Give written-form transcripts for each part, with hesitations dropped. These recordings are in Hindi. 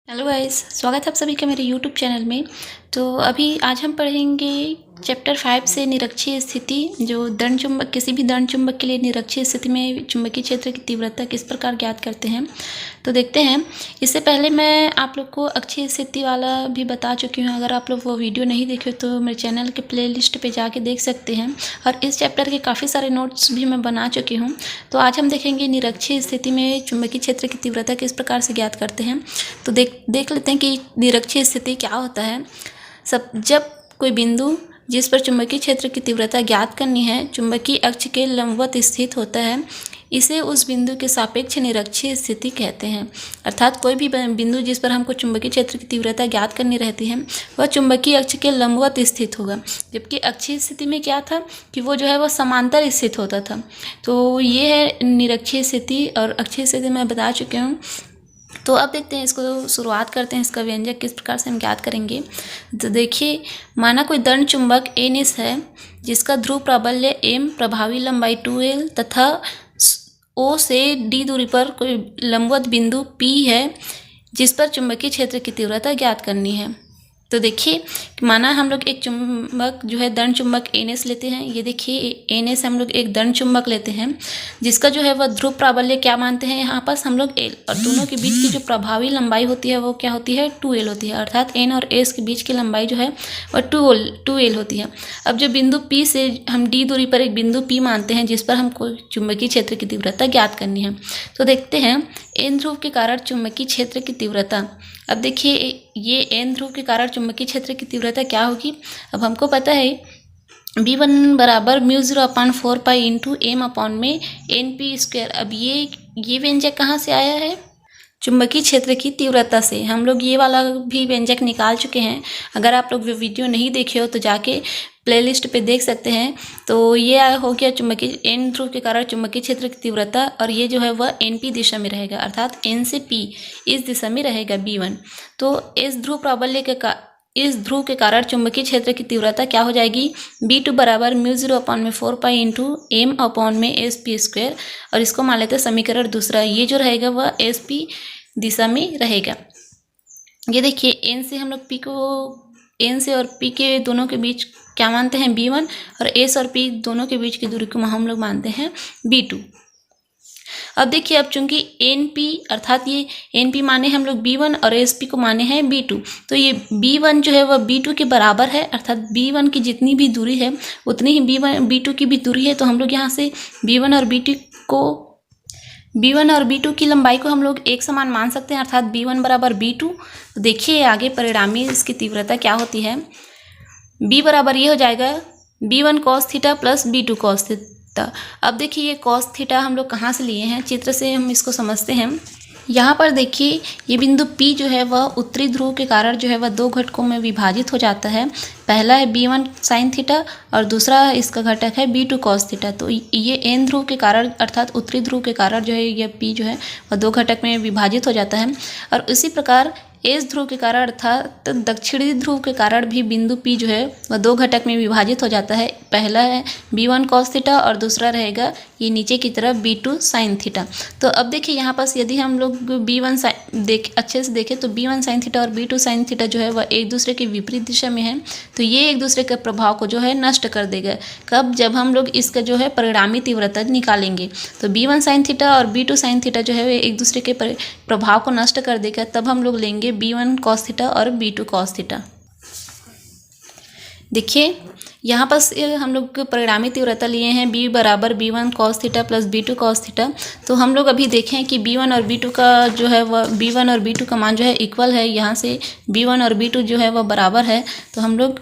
हेलो गाइस, स्वागत है आप सभी का मेरे यूट्यूब चैनल में। तो अभी आज हम पढ़ेंगे चैप्टर 5 से निरक्षीय स्थिति। जो दंड चुंबक, किसी भी दंड चुंबक के लिए निरक्षीय स्थिति में चुंबकीय क्षेत्र की तीव्रता किस प्रकार ज्ञात करते हैं, तो देखते हैं। इससे पहले मैं आप लोग को अक्षीय स्थिति वाला भी बता चुकी हूँ। अगर आप लोग वो वीडियो नहीं देखे तो मेरे चैनल के प्लेलिस्ट पे जाके देख सकते हैं। और इस चैप्टर के काफ़ी सारे नोट्स भी मैं बना चुकी हूँ। तो आज हम देखेंगे निरक्षीय स्थिति में चुंबकीय क्षेत्र की तीव्रता किस प्रकार से ज्ञात करते हैं। तो देख लेते हैं कि निरक्षीय स्थिति क्या होता है। जब कोई बिंदु जिस पर चुंबकीय क्षेत्र की तीव्रता ज्ञात करनी है चुंबकीय अक्ष के लंबवत स्थित होता है, इसे उस बिंदु के सापेक्ष निरक्षीय स्थिति कहते हैं। अर्थात कोई भी बिंदु जिस पर हमको चुंबकीय क्षेत्र की तीव्रता ज्ञात करनी रहती है वह चुंबकीय अक्ष के लंबवत स्थित होगा। जबकि अक्षीय स्थिति में क्या था कि वो जो है वह समांतर स्थित होता था। तो ये है निरक्षीय स्थिति और अक्षीय स्थिति मैं बता चुकी हूँ। तो अब देखते हैं, इसको शुरुआत करते हैं। इसका व्यंजक किस प्रकार से हम ज्ञात करेंगे। तो देखिए, माना कोई दंड चुंबक एन है जिसका ध्रुव प्राबल्य m, प्रभावी लंबाई 2l तथा O से D दूरी पर कोई लंबवत बिंदु P है जिस पर चुंबकीय क्षेत्र की तीव्रता ज्ञात करनी है। तो देखिए, माना हम लोग एक चुंबक जो है दंड चुंबक NS लेते हैं। ये देखिए NS हम लोग एक दंड चुंबक लेते हैं जिसका जो है वह ध्रुव प्राबल्य क्या मानते हैं यहाँ पास हम लोग L, और दोनों के बीच की जो प्रभावी लंबाई होती है वो क्या होती है 2L होती है। अर्थात N और S के बीच की लंबाई जो है वह 2L होती है। अब जो बिंदु P से हम D दूरी पर एक बिंदु P मानते हैं जिस पर हमको चुंबकीय क्षेत्र की तीव्रता ज्ञात करनी है। तो देखते हैं N ध्रुव के कारण चुंबकीय क्षेत्र की तीव्रता। अब देखिए, ये N ध्रुव के कारण चुंबकीय क्षेत्र की तीव्रता क्या होगी। अब हमको पता है V1 बराबर μ0/4 पाई इंटू एम अपॉन में NP²। अब ये व्यंजक कहाँ से आया है, चुंबकीय क्षेत्र की तीव्रता से। हम लोग ये वाला भी व्यंजक निकाल चुके हैं। अगर आप लोग वीडियो नहीं देखे हो तो जाके प्लेलिस्ट पे देख सकते हैं। तो ये हो गया चुंबकीय N ध्रुव के कारण चुंबकीय क्षेत्र की तीव्रता, और ये जो है वह NP दिशा में रहेगा। अर्थात N से P इस दिशा में रहेगा B1। तो इस ध्रुव के कारण चुंबकीय क्षेत्र की तीव्रता क्या हो जाएगी, B2 बराबर μ0/4 पाई इंटू एम अपॉन में SP²। और इसको मान लेते हैं समीकरण दूसरा। ये जो रहेगा वह SP दिशा में रहेगा। ये देखिए, N से हम लोग N से और P के दोनों के बीच क्या मानते हैं B1, और S और P दोनों के बीच की दूरी को हम लोग मानते हैं B2। अब देखिए, अब चूंकि NP अर्थात ये NP माने हम लोग B1 और SP को माने हैं B2, तो ये B1 जो है वह B2 के बराबर है। अर्थात B1 की जितनी भी दूरी है उतनी ही B2 की भी दूरी है। तो हम लोग यहाँ से B1 और B2 की लंबाई को हम लोग एक समान मान सकते हैं। अर्थात B1 बराबर B2। तो देखिए आगे परिणामी इसकी तीव्रता क्या होती है। B बराबर ये हो जाएगा B1 cos theta plus B2 cos theta. अब देखिए, ये cos थीटा हम लोग कहाँ से लिए हैं, चित्र से हम इसको समझते हैं। यहाँ पर देखिए, ये बिंदु P जो है वह उत्तरी ध्रुव के कारण जो है वह दो घटकों में विभाजित हो जाता है। पहला है B1 साइन थीटा और दूसरा इसका घटक है B2 cos थीटा। तो ये N ध्रुव के कारण अर्थात उत्तरी ध्रुव के कारण जो है यह P जो है वह दो घटक में विभाजित हो जाता है। और इसी प्रकार S ध्रुव के कारण अर्थात दक्षिणी ध्रुव के कारण भी बिंदु P जो है वह दो घटक में विभाजित हो जाता है। पहला है B1 cos थीटा और दूसरा रहेगा ये नीचे की तरफ B2 साइन थीटा। तो अब देखिए, यहाँ पास यदि हम लोग B1 अच्छे से देखें तो B1 साइन थीटा और B2 साइन थीटा जो है वह एक दूसरे के विपरीत दिशा में है। तो ये एक दूसरे के प्रभाव को जो है नष्ट कर देगा। कब, जब हम लोग इसका जो है परिणामी तीव्रता निकालेंगे। तो B1 साइन थीटा और B2 साइन थीटा जो है एक दूसरे के प्रभाव को नष्ट कर देगा। तब हम लोग लेंगे B1 cos थीटा और B2 cos थीटा। देखिए, यहाँ पर हम लोग परिणामी तीव्रता लिए हैं B बराबर B1 cos theta plus B2 cos theta. तो हम लोग अभी देखें कि B1 और B2 का जो है वह B1 और B2 का मान जो है इक्वल है। यहाँ से B1 और B2 जो है वह बराबर है। तो हम लोग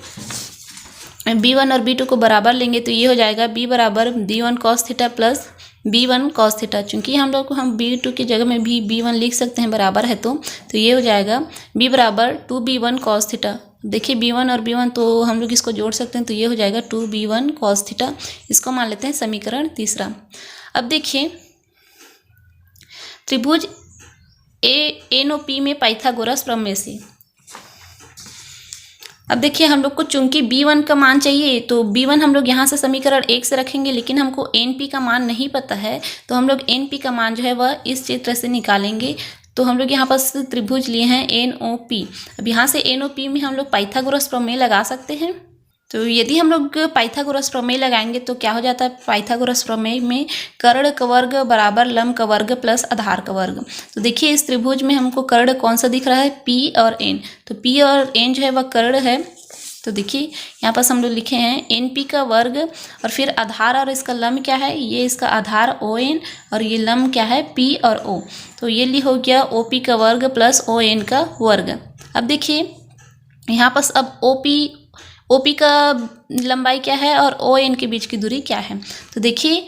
B1 और B2 को बराबर लेंगे तो ये हो जाएगा B बराबर B1 cos theta plus B1 cos theta. चूँकि हम लोग B2 की जगह में भी B1 लिख सकते हैं, बराबर है तो ये हो जाएगा B बराबर 2B1 cos थीटा। देखिए, B1 और B1 तो हम लोग इसको जोड़ सकते हैं, तो ये हो जाएगा 2B1 cos थीटा। इसको मान लेते हैं समीकरण तीसरा। अब देखिए, त्रिभुज ANOP में पाइथागोरस प्रमेय से। अब देखिए, हम लोग को चूंकि B1 का मान चाहिए तो B1 हम लोग यहाँ से समीकरण 1 से रखेंगे, लेकिन हमको NP का मान नहीं पता है। तो हम लोग NP का मान जो है वह इस चित्र से निकालेंगे। तो हम लोग यहाँ पर त्रिभुज लिए हैं NOP। अब यहाँ से NOP में हम लोग पाइथागोरस प्रमेय लगा सकते हैं। तो यदि हम लोग पाइथागोरस प्रमेय लगाएंगे तो क्या हो जाता है, पाइथागोरस प्रमेय में कर्ण का वर्ग बराबर लंब का वर्ग प्लस आधार का वर्ग। तो देखिए इस त्रिभुज में हमको कर्ण कौन सा दिख रहा है, P और N। तो P और N जो है वह कर्ण है। तो देखिए यहाँ पर हम लोग लिखे हैं NP का वर्ग और फिर आधार और इसका लंब क्या है, ये इसका आधार ON और ये लंब क्या है P और O। तो ये हो गया OP का वर्ग प्लस ON का वर्ग। अब देखिए यहाँ पर अब OP का लंबाई क्या है और ON के बीच की दूरी क्या है। तो देखिए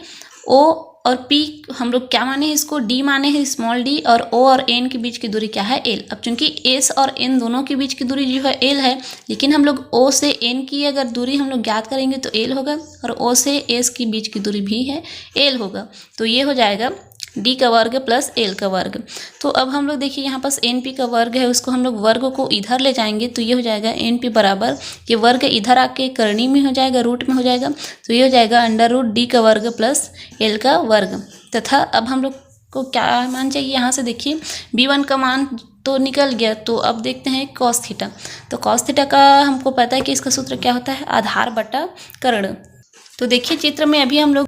O और P हम लोग क्या माने हैं, इसको D माने हैं, स्मॉल d, और O और N के बीच की दूरी क्या है, L। अब चूंकि S और N दोनों के बीच की दूरी जो है L है, लेकिन हम लोग O से N की अगर दूरी हम लोग ज्ञात करेंगे तो L होगा और O से S की बीच की दूरी भी है L होगा। तो ये हो जाएगा D का वर्ग प्लस L का वर्ग। तो अब हम लोग देखिए यहाँ पास NP का वर्ग है, उसको हम लोग वर्ग को इधर ले जाएंगे तो ये हो जाएगा NP बराबर, ये वर्ग इधर आके करनी में हो जाएगा, रूट में हो जाएगा। तो ये हो जाएगा अंडर रूट D का वर्ग प्लस L का वर्ग। तथा अब हम लोग को क्या मान चाहिए, यहाँ से देखिए B1 का मान तो निकल गया। तो अब देखते हैं कॉस थीटा। तो कॉस थीटा का हमको पता है कि इसका सूत्र क्या होता है, आधार बटा कर्ण। तो देखिए चित्र में अभी हम लोग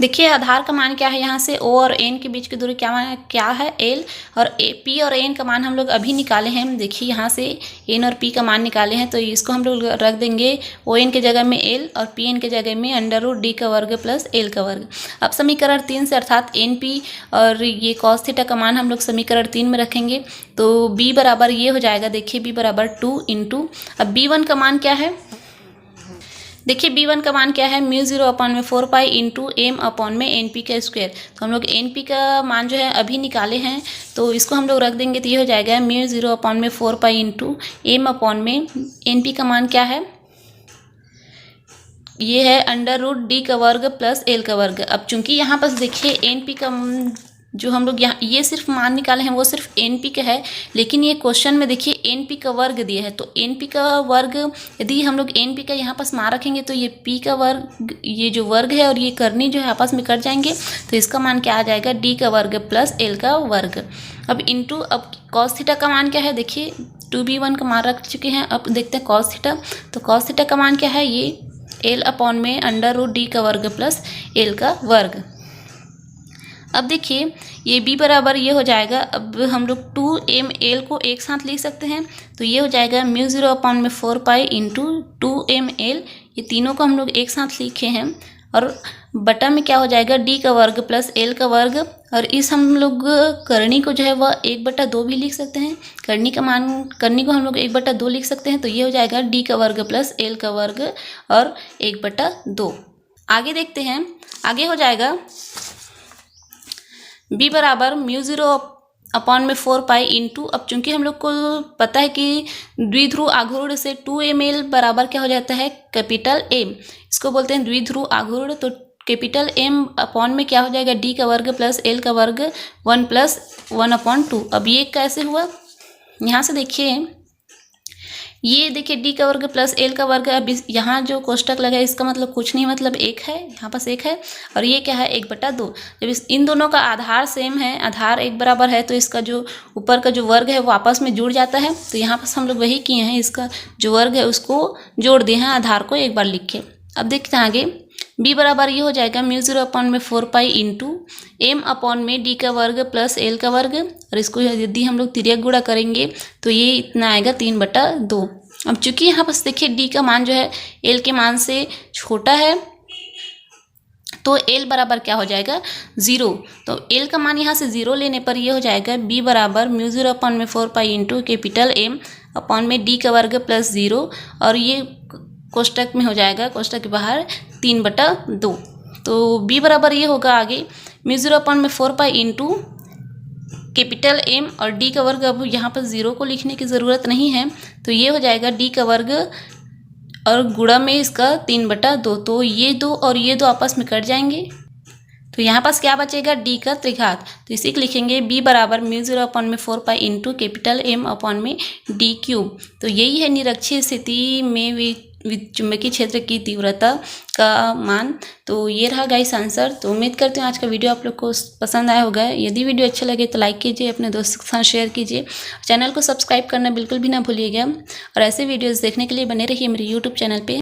देखिए आधार का मान क्या है, यहाँ से O और N के बीच की दूरी क्या है L, और P और N का मान हम लोग अभी निकाले हैं। देखिए यहाँ से N और P का मान निकाले हैं, तो इसको हम लोग रख देंगे ON के जगह में L और PN के जगह में अंडर रूट D का वर्ग प्लस L का वर्ग। अब समीकरण 3 से अर्थात NP और ये कॉस थीटा का मान हम लोग समीकरण 3 में रखेंगे। तो B बराबर ये हो जाएगा, देखिए B बराबर 2 इंटू, अब B1 का मान क्या है, देखिए B1 का मान क्या है, μ0 अपॉन में 4 पाई इंटू M अपॉन में NP का स्क्वायर। तो हम लोग NP का मान जो है अभी निकाले हैं, तो इसको हम लोग रख देंगे। तो ये हो जाएगा μ0 अपॉन में 4 पाई इंटू M अपॉन में NP का मान क्या है, ये है अंडर रूट D का वर्ग प्लस L का वर्ग। अब चूंकि यहाँ पर देखिए NP का जो हम लोग यहाँ ये सिर्फ मान निकाले हैं वो सिर्फ NP का है, लेकिन ये क्वेश्चन में देखिए NP का वर्ग दिया है। तो NP का वर्ग यदि हम लोग NP का यहाँ पास मान रखेंगे तो ये P का वर्ग, ये जो वर्ग है और ये करनी जो है आपस में कट जाएंगे। तो इसका मान क्या आ जाएगा, D का वर्ग प्लस L का वर्ग। अब इंटू, अब कॉस थीटा का मान क्या है, देखिए 2B1 का मान रख चुके हैं। अब देखते हैं कॉस थीटा। तो कॉस थीटा का मान क्या है, ये L अपॉन में अंडर रूट D का वर्ग प्लस L का वर्ग। अब देखिए ये B बराबर ये हो जाएगा, अब हम लोग 2mL को एक साथ लिख सकते हैं। तो ये हो जाएगा μ0 अपॉन में 4 पाई इंटू 2mL, ये तीनों को हम लोग एक साथ लिखे हैं और बटा में क्या हो जाएगा, D का वर्ग प्लस L का वर्ग। और इस हम लोग करनी को जो है वह 1/2 भी लिख सकते हैं, करनी का मान, करनी को हम लोग 1/2 लिख सकते हैं। तो ये हो जाएगा D का वर्ग प्लस L का वर्ग और 1/2। आगे देखते हैं, आगे हो जाएगा B बराबर μ0 अपॉन में 4 पाई इंटू, अब चूंकि हम लोग को पता है कि द्विध्रुव आघूर्ण से 2mL बराबर क्या हो जाता है, कैपिटल M, इसको बोलते हैं द्विध्रुव आघूर्ण। तो कैपिटल M अपॉन में क्या हो जाएगा, D का वर्ग प्लस L का वर्ग 1 प्लस 1/2। अब ये कैसे हुआ, यहाँ से देखिए ये देखिए D का वर्ग प्लस L का वर्ग। अब यहाँ जो कोष्टक लगा है इसका मतलब कुछ नहीं, मतलब 1 है, यहाँ पास 1 है और ये क्या है 1/2। जब इन दोनों का आधार सेम है, आधार एक बराबर है, तो इसका जो ऊपर का जो वर्ग है वो आपस में जुड़ जाता है। तो यहाँ पास हम लोग वही किए हैं, इसका जो वर्ग है उसको जोड़ दिए हैं, आधार को एक बार लिख के। अब देखते हैं आगे, B बराबर ये हो जाएगा μ0 अपॉन में 4 पाई इंटू M अपॉन में D का वर्ग प्लस L का वर्ग, और इसको यदि हम लोग तिर्यक गुणा करेंगे तो ये इतना आएगा 3/2। अब चूंकि यहाँ पर देखिए D का मान जो है L के मान से छोटा है, तो L बराबर क्या हो जाएगा 0। तो L का मान यहाँ से 0 लेने पर ये हो जाएगा B बराबर μ0 अपॉन में 4 pi into capital M upon में D का वर्ग प्लस 0, और ये कोष्टक में हो जाएगा, कोष्टक के बाहर 3/2। तो B बराबर ये होगा आगे μ0 अपॉन में 4 पाई इंटू कैपिटल M और D का वर्ग। अब यहाँ पर 0 को लिखने की ज़रूरत नहीं है, तो ये हो जाएगा D का वर्ग और गुणा में इसका 3/2। तो ये 2 और ये 2 आपस में कट जाएंगे, तो यहाँ पास क्या बचेगा, D का त्रिघात। तो इसी को लिखेंगे B बराबर μ0 अपॉन में 4 pi into capital M upon में D क्यूब। तो यही है निरक्षीय स्थिति में भी चुंबकीय क्षेत्र की तीव्रता का मान। तो ये रहा गाइस आंसर। तो उम्मीद करते हैं आज का वीडियो आप लोग को पसंद आया होगा। यदि वीडियो अच्छा लगे तो लाइक कीजिए, अपने दोस्तों के साथ शेयर कीजिए, चैनल को सब्सक्राइब करना बिल्कुल भी ना भूलिएगा। और ऐसे वीडियोस देखने के लिए बने रहिए मेरे यूट्यूब चैनल पे।